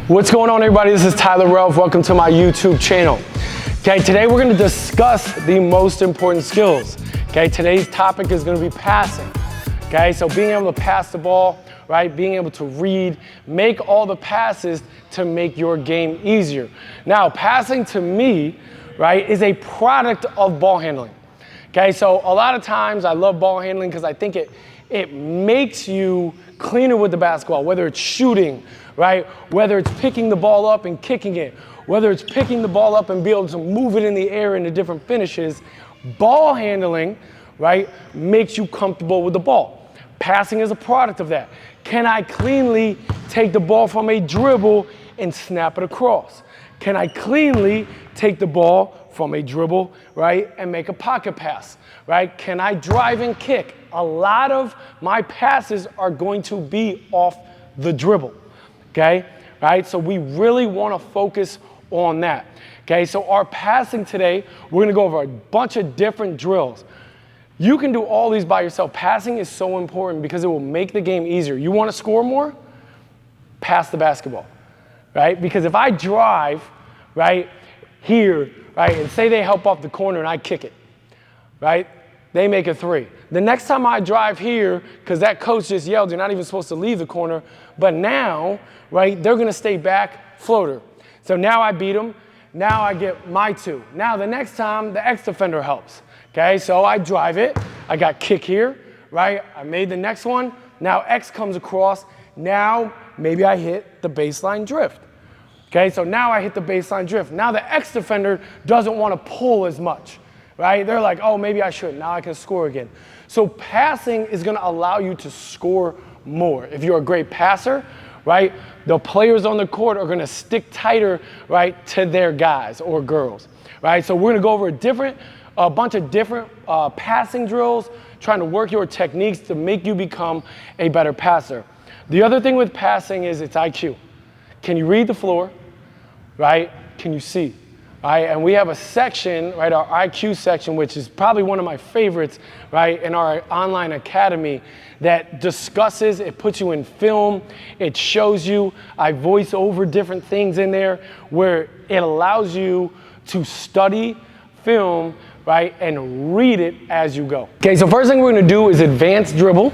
What's going on, everybody? This is Tyler Relph. Welcome to my YouTube channel. Okay, today we're going to discuss the most important skills. Okay, today's topic is going to be passing. Okay, so being able to pass the ball, right? Being able to read, make all the passes to make your game easier. Now, passing to me, right, is a product of ball handling. Okay, so a lot of times I love ball handling because I think it makes you cleaner with the basketball, whether it's shooting, right? Whether it's picking the ball up and kicking it, whether it's picking the ball up and be able to move it in the air into different finishes, ball handling, right, makes you comfortable with the ball. Passing is a product of that. Can I cleanly take the ball from a dribble and snap it across? Can I cleanly take the ball from a dribble, right, and make a pocket pass, right? Can I drive and kick? A lot of my passes are going to be off the dribble. Okay, right? So we really want to focus on that. Okay, so our passing today, we're going to go over a bunch of different drills. You can do all these by yourself. Passing is so important because it will make the game easier. You want to score more? Pass the basketball, right? Because if I drive, right, here, right, and say they help off the corner and I kick it, right? They make a three. The next time I drive here, because that coach just yelled, you're not even supposed to leave the corner, but now, right, they're going to stay back, floater. So now I beat them. Now I get my two. Now the next time, the X defender helps. Okay, so I drive it. I got kick here, right? I made the next one. Now X comes across. Now maybe I hit the baseline drift. Okay, so now I hit the baseline drift. Now the X defender doesn't want to pull as much. Right? They're like, oh, maybe I should. Now I can score again. So passing is going to allow you to score more. If you're a great passer, right, the players on the court are going to stick tighter, right, to their guys or girls, right? So we're going to go over a bunch of different passing drills, trying to work your techniques to make you become a better passer. The other thing with passing is it's IQ. Can you read the floor, right? Can you see? Right, and we have a section, right, our IQ section, which is probably one of my favorites, right, in our online academy that discusses, it puts you in film, it shows you, I voice over different things in there where it allows you to study film, right, and read it as you go. Okay, so first thing we're gonna do is advanced dribble,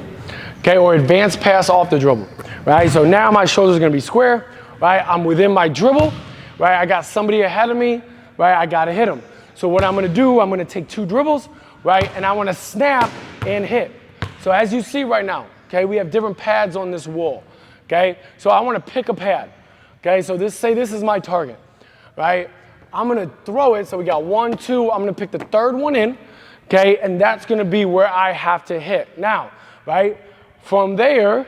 okay, or advanced pass off the dribble, right? So now my shoulders are gonna be square, right? I'm within my dribble, right? I got somebody ahead of me, right, I gotta hit them. So what I'm gonna do, I'm gonna take two dribbles, right, and I wanna snap and hit. So as you see right now, okay, we have different pads on this wall, okay? So I wanna pick a pad, okay? So say this is my target, right? I'm gonna throw it, so we got 1, 2, I'm gonna pick the third one in, okay? And that's gonna be where I have to hit. Now, right, from there,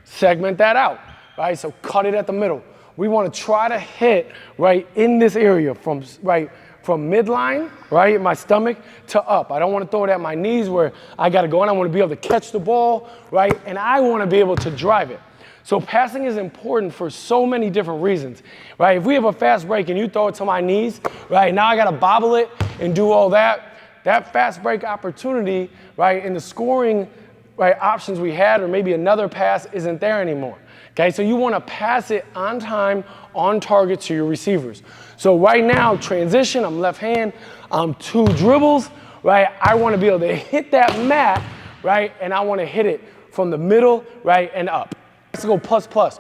segment that out, right? So cut it at the middle. We want to try to hit right in this area from midline, right, my stomach to up. I don't want to throw it at my knees where I got to go in. I want to be able to catch the ball, right, and I want to be able to drive it. So passing is important for so many different reasons, right? If we have a fast break and you throw it to my knees, right, now I got to bobble it and do all that. That fast break opportunity, right, in the scoring, right, options we had or maybe another pass isn't there anymore. Okay, so you want to pass it on time, on target to your receivers. So right now, transition, I'm left hand, I'm two dribbles, right? I want to be able to hit that mat, right? And I want to hit it from the middle, right, and up. Let's go plus, plus.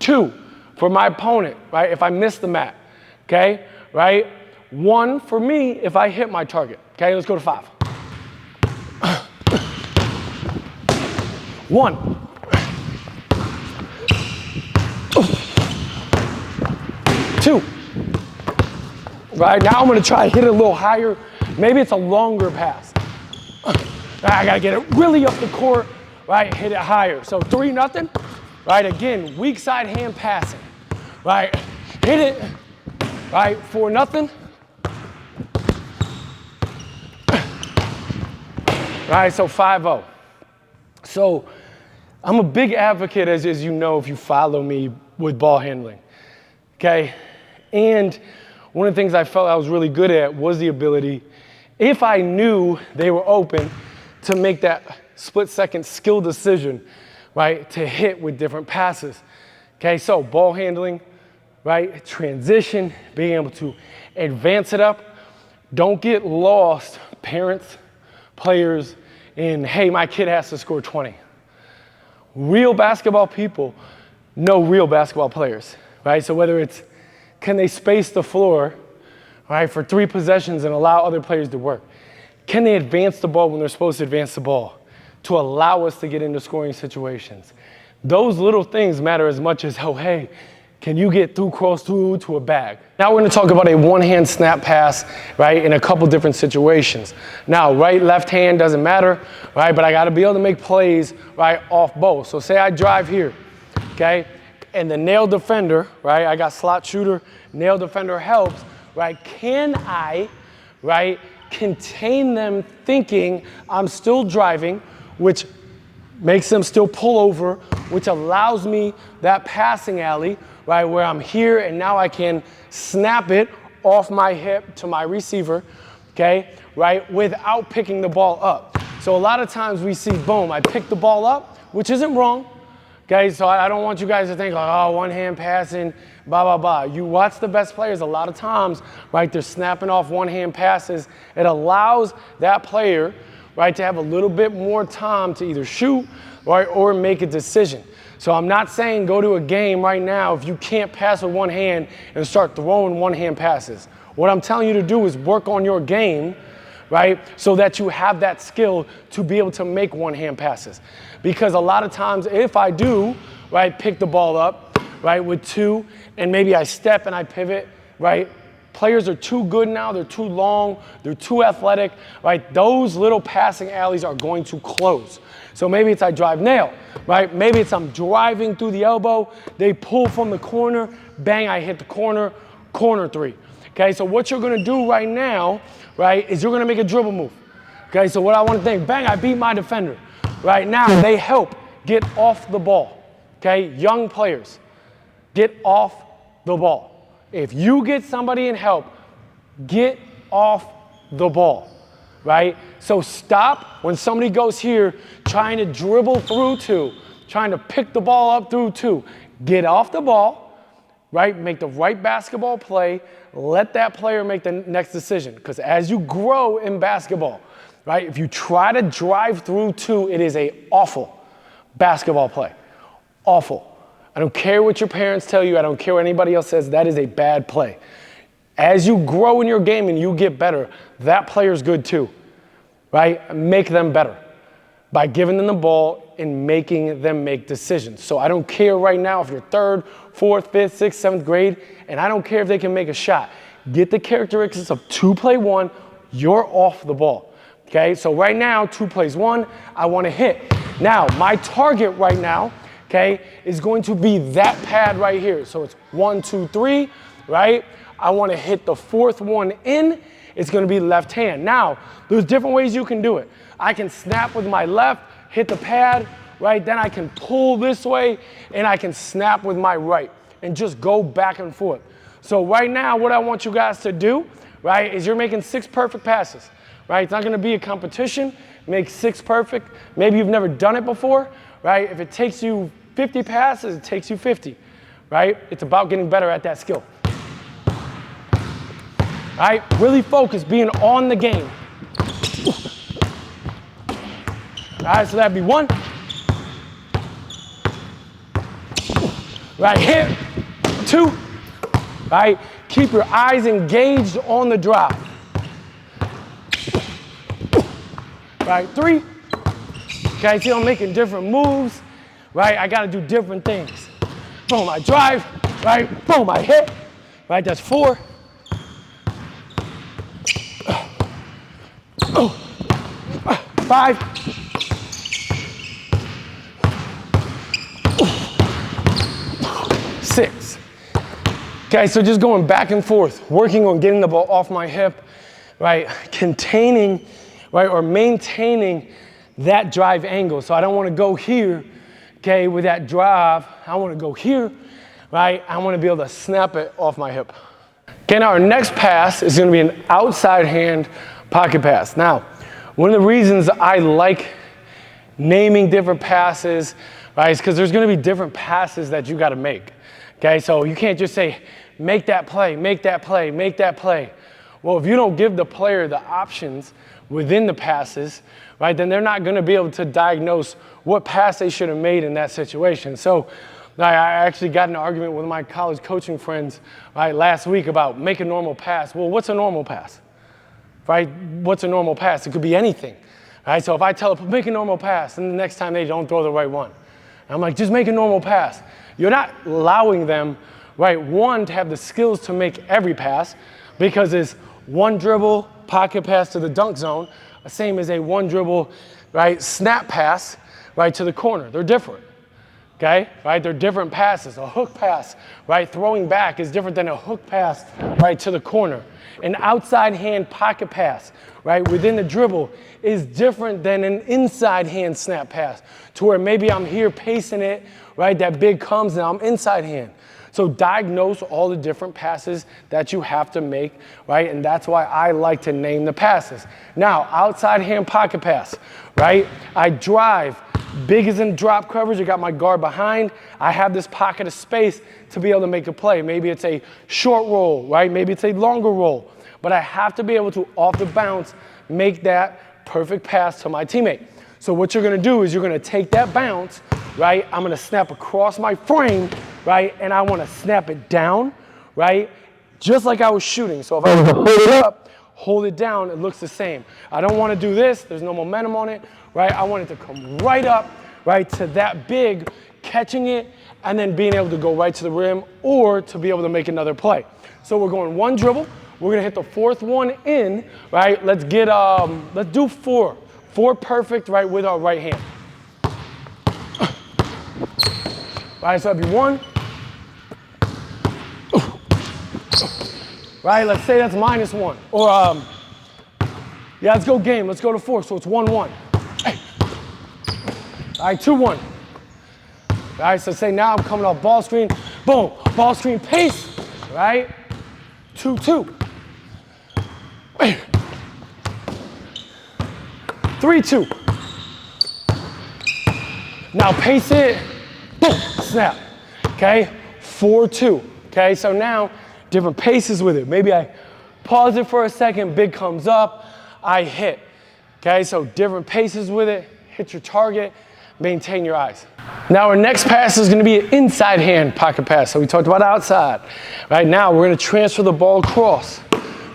2 for my opponent, right, if I miss the mat, okay, right? 1 for me if I hit my target. Okay, let's go to 5. 1. 2. Right, now I'm gonna try to hit it a little higher. Maybe it's a longer pass. I gotta get it really up the court, right, hit it higher. So 3-0, right, again, weak side hand passing, right, hit it, right, 4-0. Right, so 5-0. So I'm a big advocate, as you know, if you follow me with ball handling, okay? And one of the things I felt I was really good at was the ability, if I knew they were open, to make that split-second skill decision, right, to hit with different passes. Okay, so ball handling, right? Transition, being able to advance it up. Don't get lost, parents, players, in, hey, my kid has to score 20. Real basketball people know real basketball players, right? So whether it's, can they space the floor, right, for 3 possessions and allow other players to work? Can they advance the ball when they're supposed to advance the ball to allow us to get into scoring situations? Those little things matter as much as, oh, hey, can you get cross through to a bag? Now we're gonna talk about a one-hand snap pass, right, in a couple different situations. Now, right, left hand doesn't matter, right, but I gotta be able to make plays, right, off both. So say I drive here, okay, and the nail defender, right, I got slot shooter, nail defender helps, right, can I, right, contain them thinking I'm still driving, which makes them still pull over, which allows me that passing alley, right, where I'm here and now I can snap it off my hip to my receiver, okay, right, without picking the ball up. So a lot of times we see, boom, I pick the ball up, which isn't wrong, okay, so I don't want you guys to think, like, oh, one-hand passing, blah, blah, blah. You watch the best players a lot of times, right, they're snapping off one-hand passes. It allows that player, right, to have a little bit more time to either shoot, right, or make a decision. So I'm not saying go to a game right now if you can't pass with one hand and start throwing one-hand passes. What I'm telling you to do is work on your game, right, so that you have that skill to be able to make one-hand passes. Because a lot of times if I do, right, pick the ball up, right, with 2, and maybe I step and I pivot, right, players are too good now, they're too long, they're too athletic, right? Those little passing alleys are going to close. So maybe it's I drive nail, right? Maybe it's I'm driving through the elbow, they pull from the corner, bang, I hit the corner, corner 3. Okay, so what you're gonna do right now, right, is you're gonna make a dribble move. Okay, so what I wanna think, bang, I beat my defender. Right now, they help get off the ball. Okay, young players, get off the ball. If you get somebody in help, get off the ball, right? So stop when somebody goes here trying to dribble through 2, trying to pick the ball up through 2. Get off the ball, right? Make the right basketball play. Let that player make the next decision. Because as you grow in basketball, right, if you try to drive through 2, it is an awful basketball play. Awful. I don't care what your parents tell you. I don't care what anybody else says. That is a bad play. As you grow in your game and you get better, that player's good too, right? Make them better by giving them the ball and making them make decisions. So I don't care right now if you're 3rd, 4th, 5th, 6th, 7th grade, and I don't care if they can make a shot. Get the characteristics of 2 play 1, you're off the ball. Okay, so right now, 2 plays 1, I want to hit. Now, my target right now, okay, is going to be that pad right here. So it's 1, 2, 3, right? I want to hit the 4th one in. It's going to be left hand. Now, there's different ways you can do it. I can snap with my left, hit the pad, right? Then I can pull this way, and I can snap with my right and just go back and forth. So right now, what I want you guys to do, right, is you're making 6 perfect passes, right? It's not going to be a competition. Make 6 perfect. Maybe you've never done it before, right? If it takes you 50 passes, it takes you 50, right? It's about getting better at that skill. All right, really focus, being on the game. All right, so that'd be 1. Right, hit, 2. Right, keep your eyes engaged on the drop. Right, 3. Okay, see I'm making different moves. Right, I gotta do different things. Boom, I drive, right, boom, I hit. Right, that's 4. 5. 6. Okay, so just going back and forth, working on getting the ball off my hip, right, containing, right, or maintaining that drive angle. So I don't want to go here, okay, with that drive. I want to go here, right? I want to be able to snap it off my hip. Okay, now our next pass is going to be an outside hand pocket pass. Now, one of the reasons I like naming different passes, right, is because there's going to be different passes that you got to make. Okay, so you can't just say, make that play, make that play, make that play. Well, if you don't give the player the options within the passes, right, then they're not going to be able to diagnose what pass they should have made in that situation. So I actually got in an argument with my college coaching friends, right, last week about make a normal pass. Well, what's a normal pass? Right? What's a normal pass? It could be anything. Right? So if I tell them, make a normal pass, and the next time they don't throw the right one. I'm like, just make a normal pass. You're not allowing them, right, one, to have the skills to make every pass, because it's one dribble, pocket pass to the dunk zone, the same as a one dribble, right, snap pass, right, to the corner. They're different. Okay, right? They're different passes. A hook pass, right, throwing back is different than a hook pass, right, to the corner. An outside hand pocket pass, right, within the dribble is different than an inside hand snap pass, to where maybe I'm here pacing it, right, that big comes and I'm inside hand. So diagnose all the different passes that you have to make, right, and that's why I like to name the passes. Now, outside hand pocket pass, right, I drive. Big is in drop coverage, I got my guard behind. I have this pocket of space to be able to make a play. Maybe it's a short roll, right? Maybe it's a longer roll. But I have to be able to, off the bounce, make that perfect pass to my teammate. So what you're gonna do is you're gonna take that bounce, right? I'm gonna snap across my frame, right? And I wanna snap it down, right? Just like I was shooting. So if I was to hold it up, hold it down, it looks the same. I don't wanna do this, there's no momentum on it. Right, I want it to come right up, right, to that big, catching it, and then being able to go right to the rim or to be able to make another play. So we're going one dribble. We're gonna hit the fourth one in, right? Let's do four. Four perfect, right, with our right hand. Right, so that'd be one. Right, let's say that's -1. Or, yeah, let's go game. Let's go to 4, so it's 1-1. All right, 2-1. All right, so say now I'm coming off ball screen. Boom, ball screen pace, right? 2-2. 3-2. Now pace it, boom, snap, okay? 4-2, okay? So now different paces with it. Maybe I pause it for a second, big comes up, I hit, okay? So different paces with it, hit your target, maintain your eyes. Now our next pass is gonna be an inside hand pocket pass. So we talked about outside. Right now we're gonna transfer the ball across.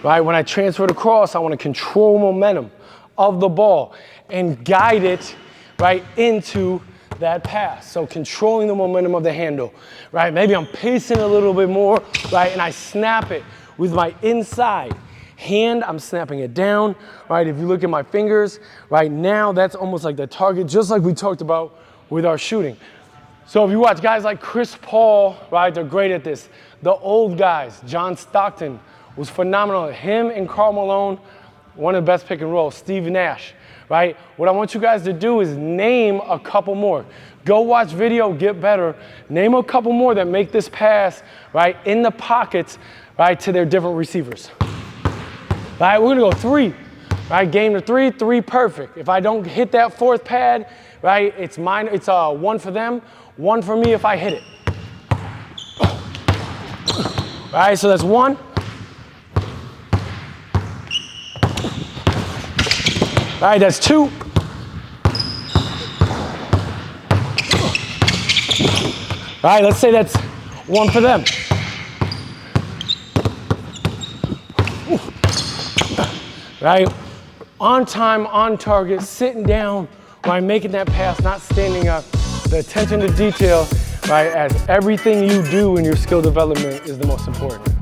Right, when I transfer it across, I wanna control momentum of the ball and guide it, right, into that pass. So controlling the momentum of the handle, right? Maybe I'm pacing a little bit more, right, and I snap it with my inside hand, I'm snapping it down, right? If you look at my fingers, right now, that's almost like the target, just like we talked about with our shooting. So if you watch guys like Chris Paul, right, they're great at this. The old guys, John Stockton was phenomenal. Him and Karl Malone, one of the best pick and roll. Steve Nash, right? What I want you guys to do is name a couple more. Go watch video, get better. Name a couple more that make this pass, right, in the pockets, right, to their different receivers. All right, we're gonna go 3, right? Game to 3, 3 perfect. If I don't hit that fourth pad, right, it's mine. It's 1 for them, 1 for me if I hit it. All right, so that's 1. All right, that's 2. All right, let's say that's 1 for them. Right? On time, on target, sitting down, right? Making that pass, not standing up. The attention to detail, right? As everything you do in your skill development is the most important.